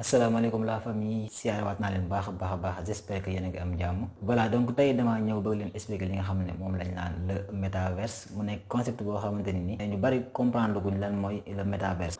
asalaamaaleykum la famille siyaarawaat naa leen baax j'espère que yéen a ngi am jàmm. Voilà donc tey damaa ñëw bëgg leen expliquer li nga xam ne moom lañ naan le métaverse mu nekk concept boo xamante ni ñu bari comprendre guñ lan mooy le métaverse.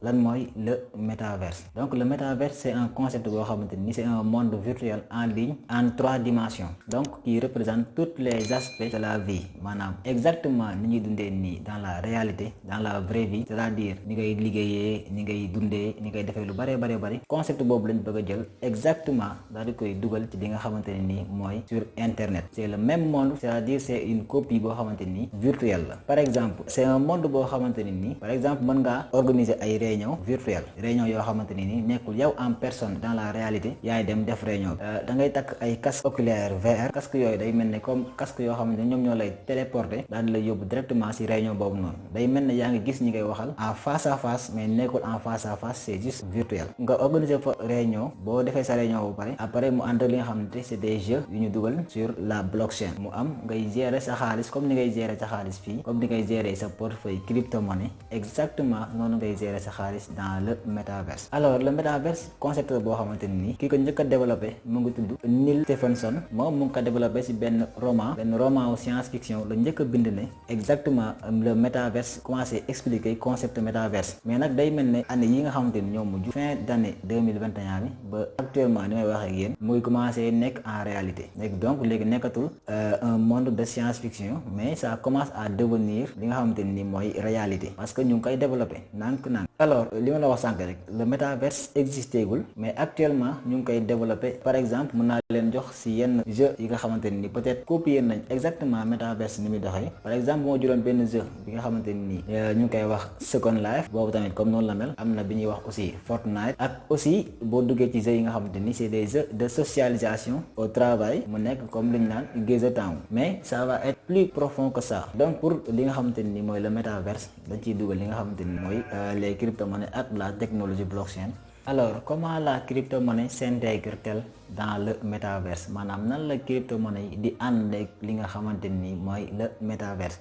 Lan mooy le métaverse. Donc le métaverse c'est un concept boo xamante ni c'est un monde virtuel en ligne en 3 dimensions donc qui représente tous les aspects de la vie maanaam exactement ni ñuy dundee nii dans la réalité dans la vraie vie, c'est-à-dire ni ngay liggéeyee ni ngay dundee ni ngay defee lu bari concept boobu lañ bëgg a jël exactement daal di koy dugal ci li nga xamante ne nii mooy sur internet. C'est le même monde, c'est-à-dire c'est une copie boo xamante ni virtuelle la. Par exemple c'est un monde boo xamante ne nii par exemple mën ngaa organiser ay réunion virtuelle réunion yoo xamante ni nekkul yow en personne dans la réalité yaay dem def réunion da ngay takk ay casque oculaire VR. Casque yooyu day mel ne comme casque yoo xamante ni ñoom ñoo lay téléporter daal di lay yóbbu directement ci réunion boobu noonu. Day mel ne yaa ngi gis ñi ngay waxal en face à face mais nekkul en face à face, c'est juste virtuel. Nga organiser fa réunion boo defee sa réunion bu pare après mu ànd li nga xamante c'est des jeux yu ñu dugal sur la blockchain. Mu am ngay gérer sa xaalis comme ni ngay gérer sa xaalis fii, comme ni ngay gérer sa portefeuille crypto-monnaie exactement noonu ngay gérer sa xaalis dans le métaverse. Alors le métaverse concept boo xamante ni ki ko njëkk a développé mu ngi tudd Neil Stephenson. Moom mu ngi ko développé ci benn roman wu science fiction la njëkk a bind ne exactement le métaverse commencé expliquer concept métaverse. Mais nag day mel ne année yi nga xamante ni ñoo mujj fin d'année 2021 bi ba actuellement ni may waxee ak yéen mu ngi commencé nekk en réalité. Léegi donc léegi nekkatul un monde de science fiction mais ça commence à devenir li nga xamante ni mooy réalité parce que ñu ngi koy développé nànk. Alors li ma la wax sànq rek le métaverse existé gul mais actuellement ñu ngi koy développé. Par exemple mën naa leen jox ci yenn jeu yi nga xamante ni peut-être copier nañ exactement métaverse ni muy doxee. Par exemple moo jëloon benn jeu bi nga xamante ni ñu ngi koy wax Second Life boobu tamit comme noonu la mel. Am na bi ñuy wax aussi Fortnite ak aussi boo duggee ci jeux yi nga xamante ni c'est des jeux de socialisation au travail mu nekk comme li ñu naan Geza Town. Mais ça va être plus profond que ça. Donc pour li nga xamante ni mooy le métaverse dañ ciy dugal li nga xamante ni mooy les crypto-monnaies ak la technologie blockchain. Alors comment la crypto-monnaie s'intègre-t-elle dans le métaverse maanaam nan la crypto-monnaie yi di ànd ak li nga xamante ni mooy le métaverse.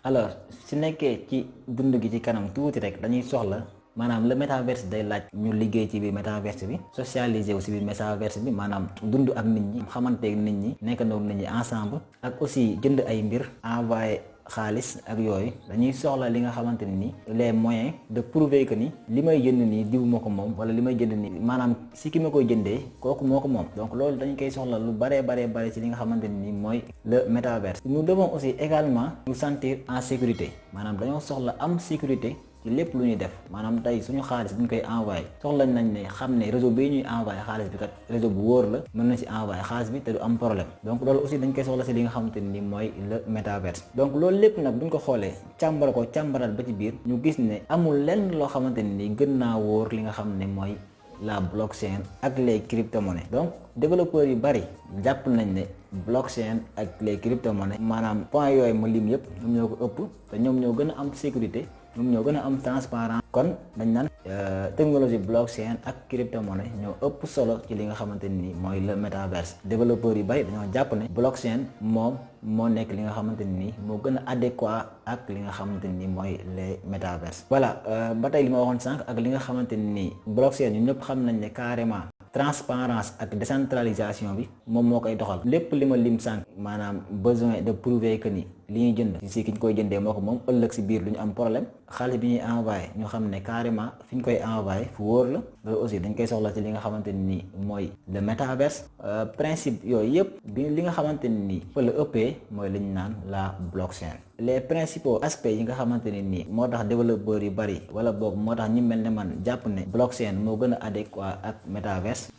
Alors su nekkee ci dund gi ci kanam tuuti rek dañuy soxla maanaam le métaverse day laaj ñu liggéey ci biir métaverse bi socialiser aussi biir métaverse bi maanaam dund ak nit ñi xamanteeg nit ñi nekkandoo nit ñi ensemble ak aussi jënd ay mbir envoyer xaalis ak yooyu dañuy soxla li nga xamante ni les moyens de prouver que ni li may jënd nii diw moo ko moom wala li may jënd nii maanaam si ki ma koy jëndee kooku moo ko moom. Donc loolu dañ koy soxla lu bare ci li nga xamante ni mooy le métaverse. Nous devons aussi également nous sentir en sécurité maanaam dañoo soxla am sécurité ci lépp lu ñuy def maanaam tey suñu xaalis bu ñu koy envoyé soxla nañ ne xam ne réseau bii ñuy envoyé xaalis bi kat réseau bu wóor la mën na ci envoyé xaalis bi te du am problème. Donc loolu aussi dañ koy soxla ci li nga xamante ni mooy le métaverse. Donc loolu lépp nag buñ ko xoolee càmbaral ba ci biir ñu gis ne amul lenn loo xamante ni gën naa wóor li nga xam ne mooy la blockchain ak les crypto-monnaies. Donc développeurs yu bari jàpp nañ ne blockchain ak les crypto-monnaies maanaam point yooyu ma lim yëpp ñoom ñoo ko ëpp te ñoom ñoo gën a am sécurité ñoom ñoo gën a am transparent. Kon dañ naan technologie blockchain ak crypto-monnaie ñoo ëpp solo ci li nga xamante ni mooy le métaverse. Développeurs yu bari dañoo jàpp ne blockchain moom moo nekk li nga xamante ni moo gën a adéquat ak li nga xamante ni mooy les métaverse. Voilà ba tey li ma waxoon sànq ak li nga xamante ni blockchain ñu ñëpp xam nañ ne carrément transparence ak décentralisation bi moom moo koy doxal. Lépp li ma lim sànq maanaam besoin de prouver que ni li ñuy jënd si ki ñu koy jëndee moo ko moom ëllëg si biir du ñu am problème. Xaalis bi ñuy envoyé ñu xam ne carrément fi ñu koy envoyé fu wóor la loolu aussi dañ koy soxla ci li nga xamante ni mooy le métaverse. Principe yooyu yëpp bi li nga xamante ni fa la ëppee mooy li ñu naan la blockchain. Les principaux aspects yi nga xamante ne nii moo tax développeurs yu bari wala boog moo tax ñi mel ne man jàpp ne blockchain moo gën a adéquat ak métaverse.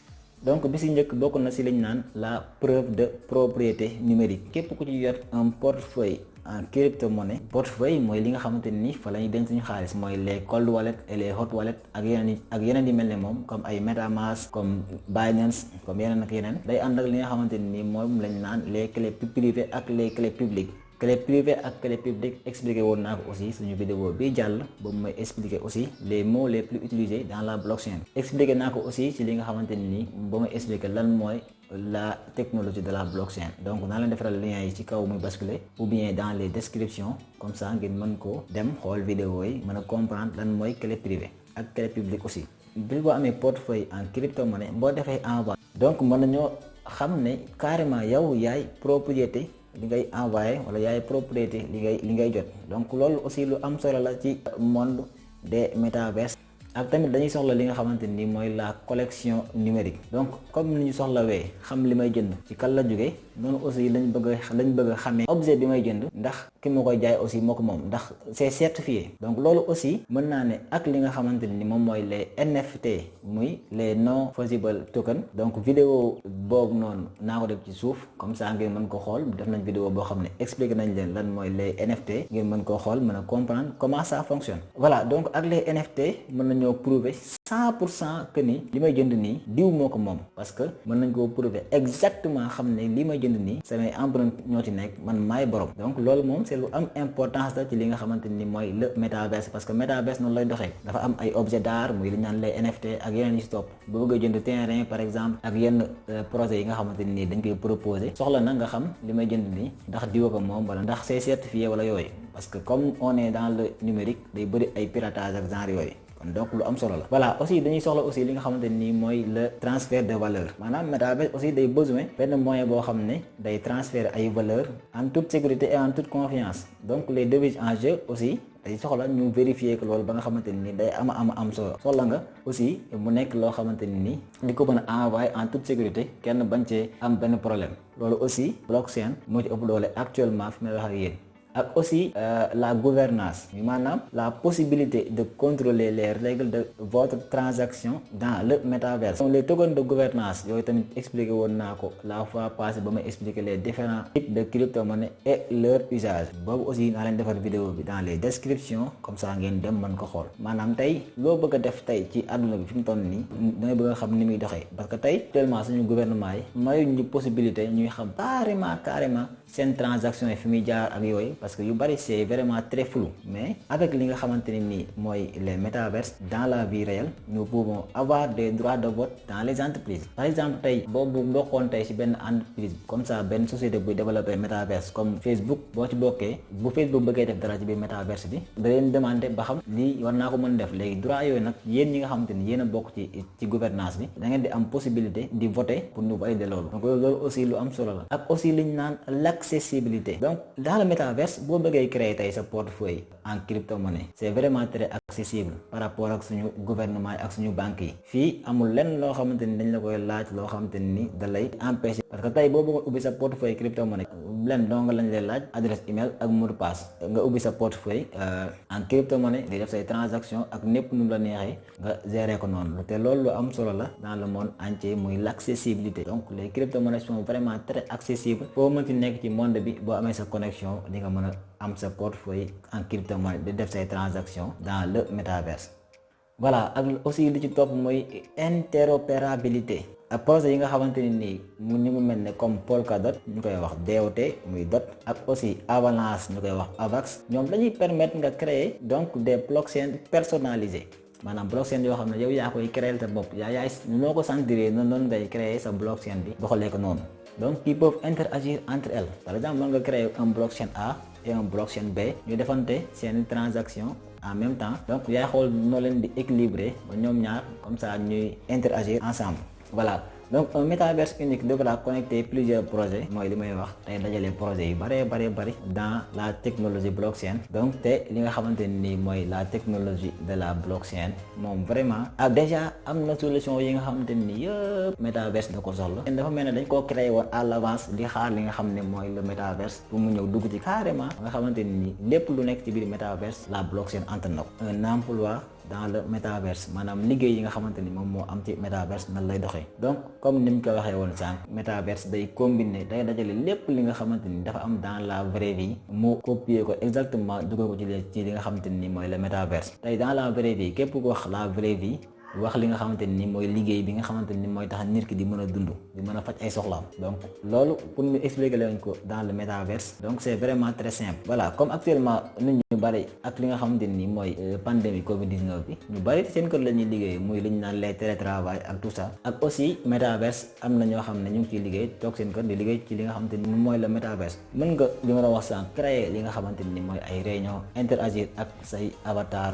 Donc bi si njëkk bokk na si liñ naan la preuve de propriété numérique. Képp ku ci yor un portefeuille en crypto-monnaie. Portefeuille mooy li nga xamante ni fa la ñuy denc suñu xaalis mooy les cold wallet et les hot wallet ak yeneen yi mel ne moom comme ay MetaMask comme Binance comme yeneen ak yeneen. Day ànd ak li nga xamante ni moom lañ naan les clés privées ak les clés publiques. Clé privée ak clé publique expliqué woon naa ko aussi suñu vidéo bi jàll boobu mooy expliquer aussi les mots les plus utilisés dans la blockchain. Expliqué naa ko aussi ci li nga xamante ni ba may expliqué lan mooy la technologie de la blockchain. Donc naa leen defaral lien yi ci kaw muy basculer ou bien dans les descriptions, comme ça ngeen mën ko dem xool vidéo yi mën a comprendre lan mooy clé privée ak clé publique aussi. bi boo amee portefeuille en crypto-monnaie boo defee envoi, donc mën nañoo xam ne carrément yow yaay propriété li ngay envoyé wala yaay propriété li ngay jot. Donc loolu aussi lu am solo la ci monde des métaverses. ak tamit dañuy soxla li nga xamante ni mooy la collection numérique. Donc comme ni ñu soxlawee xam li may jënd ci kan la jógee, noonu aussi lañ bëgg a xamee objet bi may jënd ndax ki ma koy jaay aussi moo ko moom, ndax c'est certifié. Donc loolu aussi mën naa ne ak li nga xamante ni moom mooy les NFT muy les non fungible token. Donc vidéo boobu noonu naa ko def ci suuf, comme ça ngeen mën ko xool. Def nañ vidéo boo xam ne expliqué nañ leen lan mooy les NFT, ngeen mën koo xool mën a comprendre comment ça fonctionne. Voilà, donc ak les NFT mën nañoo prouver 100% que ni li may jënd nii diw moo ko moom, parce que mën nañ koo prouver exactement xam ne li may jënd nii samay empreinte ñoo ci nekk, man maay borom. Donc loolu moom c'est lu am importance la ci li nga xamante ni mooy le métaverse, parce que métaverse noonu lay doxee. Dafa am ay objets d'art muy li ñu naan les NFT ak yeneen yi ci topp. boo bëggee jënd terrain par exemple ak yenn projet yi nga xamante ni dañ koy proposer, soxla na nga xam li may jënd nii ndax diwa ko moom wala ndax c'est certifié wala yooyu, parce que comme on est dans le numérique day bëri ay piratage ak genre yooyu. Donc lu am solo la. Voilà, aussi dañuy soxla aussi li nga xamante ni mooy le transfert de valeur. Maanaam métaverse aussi day besoin benn moyen boo xam ne day transférer ay valeur en toute sécurité et en toute confiance. Donc les devises en jeu aussi day soxla ñu vérifier que loolu ba nga xamante ni day am solo. Soxla nga aussi mu nekk loo xamante ni di ko mën a envoyer en toute sécurité, kenn bañ cee am benn problème. Loolu aussi blockchain moo ci ëpp doole actuellement fi may wax ak yéen. Ak aussi la gouvernance, maanaam la possibilité de contrôler les règles de votre transaction dans le métaverse. Donc les tokens de gouvernance yooyu tamit expliqué woon naa ko la fois passée ba may expliquer les différents types de crypto-monnaie et leur usage. Boobu aussi naa leen defar vidéo bi dans les descriptions, comme ça ngeen dem mën ko xool. Maanaam tey loo bëgg a def tey ci àdduna bi fi mu toll nii dangay bëgg a xam ni muy doxee, parce que tey actuellement suñu gouvernement yi mayuñ ñu possibilité ñuy xam carrément seen transaction yi fi muy jaar ak yooyu, parce que yu bari c'est vraiment très flou. Mais avec li nga xamante ni nii mooy les métaverses, dans la vie réelle nous pouvons avoir des droits de vote dans les entreprises. Par exemple tey boobu bokkoon tey ci benn entreprise comme ça, benn société buy développer métaverse comme Facebook, boo ci bokkee bu Facebook bëggee def dara ci biir métaverse bi da leen demander ba xam lii war naa ko mën def. Léegi droit yooyu nag yéen ñi nga xamante ni yéen a bokk ci gouvernance bi da ngeen di am possibilité di voter pour ñu valider loolu. Donc loolu aussi lu am solo la. Ak aussi li ñu naan l'accessibilité. Donc dans le métaverse boo bëggee créer tey sa portefeuille en crypto-monnaie, c'est vraiment très accessible par rapport ak suñu gouvernement ak suñu banques yi. Fii amul lenn loo xamante ni dañ la koy laaj loo xamante ni da lay empêcher, parce que tey boo bëggoon ubbi sa portefeuille crypto-monnaie lenn doo nga lañ lay laaj adresse email ak mot de passe, nga ubbi sa portefeuille en crypto-monnaie di def say transaction ak népp nu la neexee nga gérer ko noonu. Te loolu lu am solo la dans le monde entier muy l'accessibilité. Donc les crypto-monnaies sont vraiment très accessibles. Foo mën ci nekk ci monde bi boo amee sa connexion di nga mën a am sa portefeuille en crypto-monnaie di def say transactions dans le métaverse. Voilà, ak aussi li ci topp mooy interopérabilité. Ak projet yi nga xamante ni nii ñu ngi mel ne comme Polkadot ñu koy wax DOT muy dot, ak aussi Avalanche ñu koy wax AVAX, ñoom dañuy permettre nga créer donc des blockchains personnalisées. Maanaam blockchain yoo xam ne yow yaa koy créer sa bopp, yaay noo ko sentir noonu ngay créer sa blockchain bi doxalee ko noonu. Donc qui peuvent interagir entre elles. Par exemple mën nga créer un blockchain A et un blockchain B, ñu defante seen transaction en même temps. Donc yaay xool noo leen di équilibrer ba ñoom ñaar comme ça ñuy interagir ensemble. Voilà, donc un métaverse unique devra connecter plusieurs projets, mooy li may wax tey dajale projets yu bari dans la technologie blockchain. Donc te li nga xamante ni mooy la technologie de la blockchain moom vraiment déjà am na solution yi nga xamante ni yëpp métaverse da ko soxla. Dafa mel ne dañ koo créé woon à l'avance di xaar li nga xam ne mooy le métaverse pour mu ñëw dugg ci carrément nga xamante ni lépp lu nekk ci biir métaverse la blockchain entraîne na ko. Un emploi dans le métaverse, maanaam liggéey yi nga xamante ni moom moo am ci métaverse nan lay doxee. Donc comme ni mu ko waxee woon sànq, métaverse day combiner day dajale lépp li nga xamante ni dafa am dans la vraie vie mu copier ko exactement dugal ko ci li nga xamante ni mooy le métaverse. Tey dans la vraie vie képp ku wax la vraie vie wax li nga xamante ni mooy liggéey bi nga xamante ni mooy tax nit ki di mën a dund di mën a faj ay soxlaam. Donc loolu pour ñu expliquer leen ko dans le métaverse, donc c'est vraiment très simple. Voilà, comme actuellement nit ñi ñu bari ak li nga xamante ni mooy pandémie Covid 19 bi ñu bari seen kër la ñuy liggéey muy li ñu naan les télétravail ak tout ça ak aussi métaverse am na ñoo xam ne ñu ngi ciy liggéey toog seen kër di liggéey ci li nga xamante ni mooy le métaverse. mën nga li ma la wax sànq créer li nga xamante ni mooy ay réunion interagir ak say avatar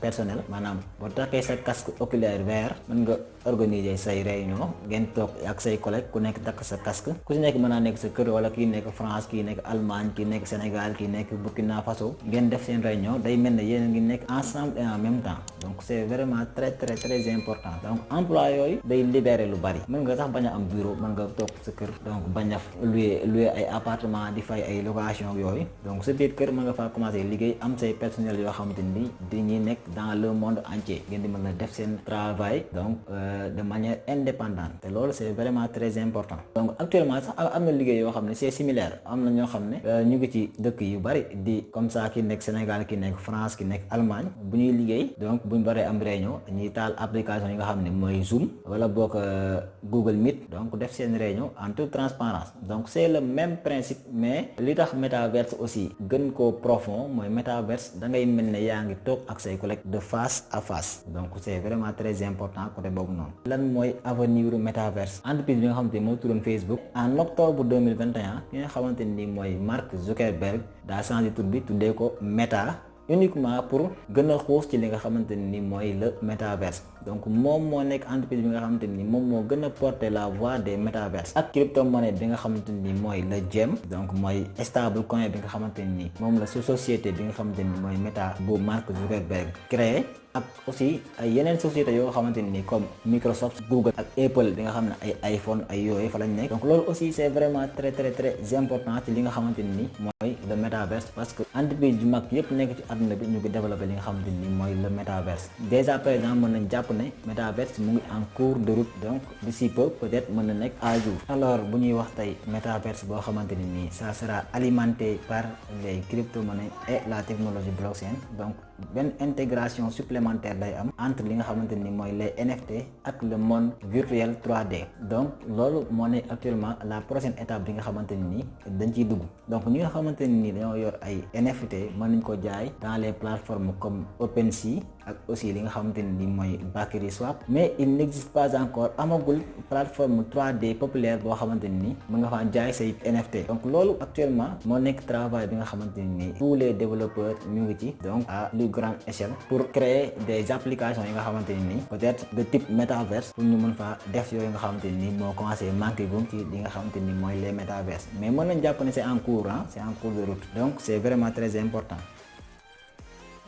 personnel maanaam boo takkee sa casque oculaire vert mën nga organiser say réunion ngeen toog ak say collègues ku nekk takk sa casque ku si nekk mën naa nekk sa kër wala kii nekk France kii nekk Allemagne kii nekk Sénégal kii nekk Burkina Faso ngeen def seen réunion day mel ne yéen a ngi nekk ensemble et en même temps donc c'est vraiment très important donc emploi yooyu day libérer lu bari mën nga sax bañ a am bureau mën nga toog sa kër donc bañ a louer ay appartement di fay ay location yooyu donc sa biir kër mën nga faa commencer liggéey am say personnel yoo xamante ni dañuy nekk dans le monde entier ngeen di mën a def seen travail donc de manière indépendante te loolu c'est vraiment très important donc actuellement sax am na liggéey yoo xam ne c'est similaire am na ñoo xam ne ñu ngi ci dëkk yu bari di comme ça ki nekk Sénégal ki nekk France ki nekk Allemagne bu ñuy liggéey donc buñ baree am réunion dañuy taal application yi nga xam ne mooy Zoom wala boog Google Meet donc def seen réunion en toute transparence donc c'est le même principe mais li tax métaverse aussi gën koo profond mooy métaverse da ngay mel ne yaa ngi toog ak say collègues de face à face donc c'est vraiment très important côté boobu noonu. lan mooy avenir u métaverse entreprise bi nga xamante ni moo tuddoon Facebook en octobre 2021 ki nga xamante ni mooy Mark Zuckerberg daa changé tur bi tuddee ko Meta uniquement pour gën a xuus ci li nga xamante ni mooy le métaverse donc moom moo nekk entreprise bi nga xamante ni moom moo gën a porter la voix des métaverse ak crypto-monnaie bi nga xamante ni mooy le Gem donc mooy stable coin bi nga xamante ni moom la société bi nga xamante ni mooy Meta bu Mark Zuckerberg créé ak aussi ay yeneen sociétés yoo xamante ni comme Microsoft Google ak Apple bi nga xam ne ay iPhone ay yooyu fa lañ nekk donc loolu aussi c'est vraiment très important ci li nga xamante ni mooy le métaverse parce que entreprise yu mag yëpp nekk ci àdduna bi ñu ngi développé li nga xamante ni mooy le métaverse déjà par exemple mën nañ jàpp ne métaverse mu ngi en cours de route donc d'ici peu peut-être mën na nekk à jour. alors bu ñuy wax tey métaverse boo xamante ni nii ça sera alimenté par les crypto-monnaies et la technologie blockchain donc benn intégration supplémentaire day am entre li nga xamante ni mooy les NFT ak le monde virtuel 3D donc loolu moo nekk actuellement la prochaine étape bi nga xamante ni dañ ciy dugg donc ñi nga xamante ni dañoo yor ay NFT mën nañ ko jaay dans les plateformes comme OpenSea ak aussi li nga xamante ni mooy Bakery-Swap mais il n'existe pas encore amagul plateforme 3D populaire boo xamante ni mën nga faa jaay say NFT donc loolu actuellement moo nekk travail bi nga xamante ni tous les développeurs ñu ngi ci donc à plus grande échelle pour créer des applications yi nga xamante ni peut-être de type métaverse pour ñu mën faa def yooyu nga xamante ni moo commencé manqué gum ci li nga xamante ni mooy les métaverses mais mën nañ jàpp ne c'est en cours c'est en cours de route donc c'est vraiment très important.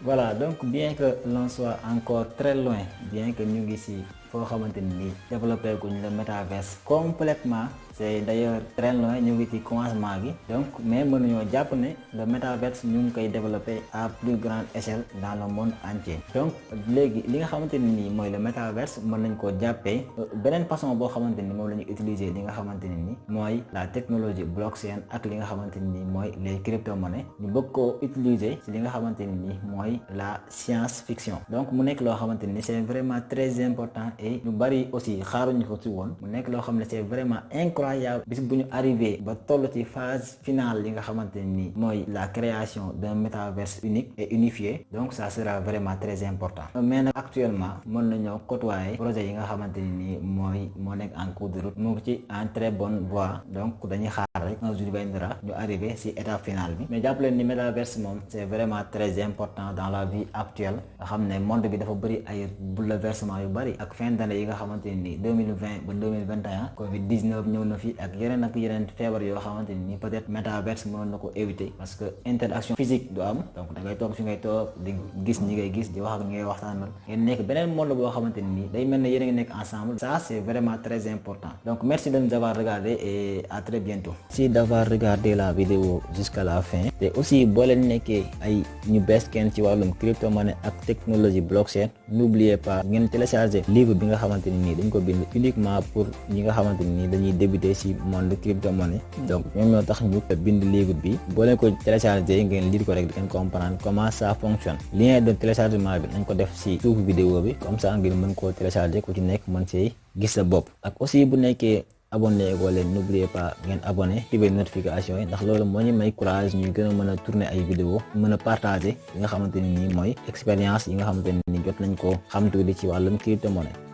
Voilà, donc bien que l'on soit encore très loin, bien que ñu ngi ci foo xamante ni développé guñ le métaverse complètement c'est d'ailleurs très loin ñu ngi ci commencement gi donc mais mënuñoo jàpp ne le métaverse ñu ngi koy développer à plus grande échelle dans le monde entier donc léegi li nga xamante ni nii mooy le métaverse mën nañ koo jàppee beneen façon boo xamante ni moom la ñu utiliser li nga xamante ni mooy la technologie blockchain ak li nga xamante ni mooy les crypto-monnaies ñu bëgg koo utiliser ci li nga xamante ni mooy la science-fiction donc mu nekk loo xamante ni c'est vraiment très important et ñu bari aussi xaaruñu ko ci woon mu nekk loo xam ne c'est vraiment incroyable bis bu ñu arrivé ba toll ci phase finale li nga xamante ni mooy la création d'un métaverse unique et unifié donc ça sera vraiment très important mais nag actuellement mën nañoo côtoyer projet yi nga xamante ni mooy moo nekk en cours de route mu ngi ci en très bonne voie donc dañuy xaar rek un jour viendra ñu arrivé ci étape finale bi mais jàpp leen ni métaverse moom c'est vraiment très important dans la vie actuelle nga xam ne monde bi dafa bëri ay bouleversement yu bëri ak fin d'année yi nga xamante ni 2020 ba 2021 Covid 19 ñëw na fi ak yeneen feebar yoo xamante ni peut-être métaverse mënoon na ko éviter parce que interaction physique du am donc da ngay toog fi ngay toog di gis ñi ngay gis di wax ak ñi ngay waxtaanal ngeen nekk beneen monde boo xamante ni day mel ne yéen a ngi nekk ensemble ça c'est vraiment très important donc merci de nous avoir regardé et à très bientôt. Merci d'avoir regardé la vidéo jusqu'à la fin te aussi boo leen nekkee ay ñu bees kenn ci wàllum crypto-monnaie ak technologie blockchain n'oubliez pas ngeen télécharger livre bi nga xamante ni dañ ko bind uniquement pour ñi nga xamante ni dañuy débuter ci monde crypto-monnaie donc ñoom ñoo tax ñu bind livre bi boo leen ko télécharger ngeen lire ko rek ngeen comprendre comment ça fonctionne lien de téléchargement bi nañ ko def ci suufu vidéo bi comme ça ngeen mën koo télécharger ku ci nekk mën ci gis sa bopp ak aussi bu nekkee abonné goo leen n'oubliez pas ngeen abonné activer notification yi ndax loolu moo ñu may courage ñuy gën a mën a tourner ay vidéo mën a partager yi nga xamante ne nii mooy expérience yi nga xamante ne nii jot nañ ko xam tuuti ci wàllum crypto-monnaie.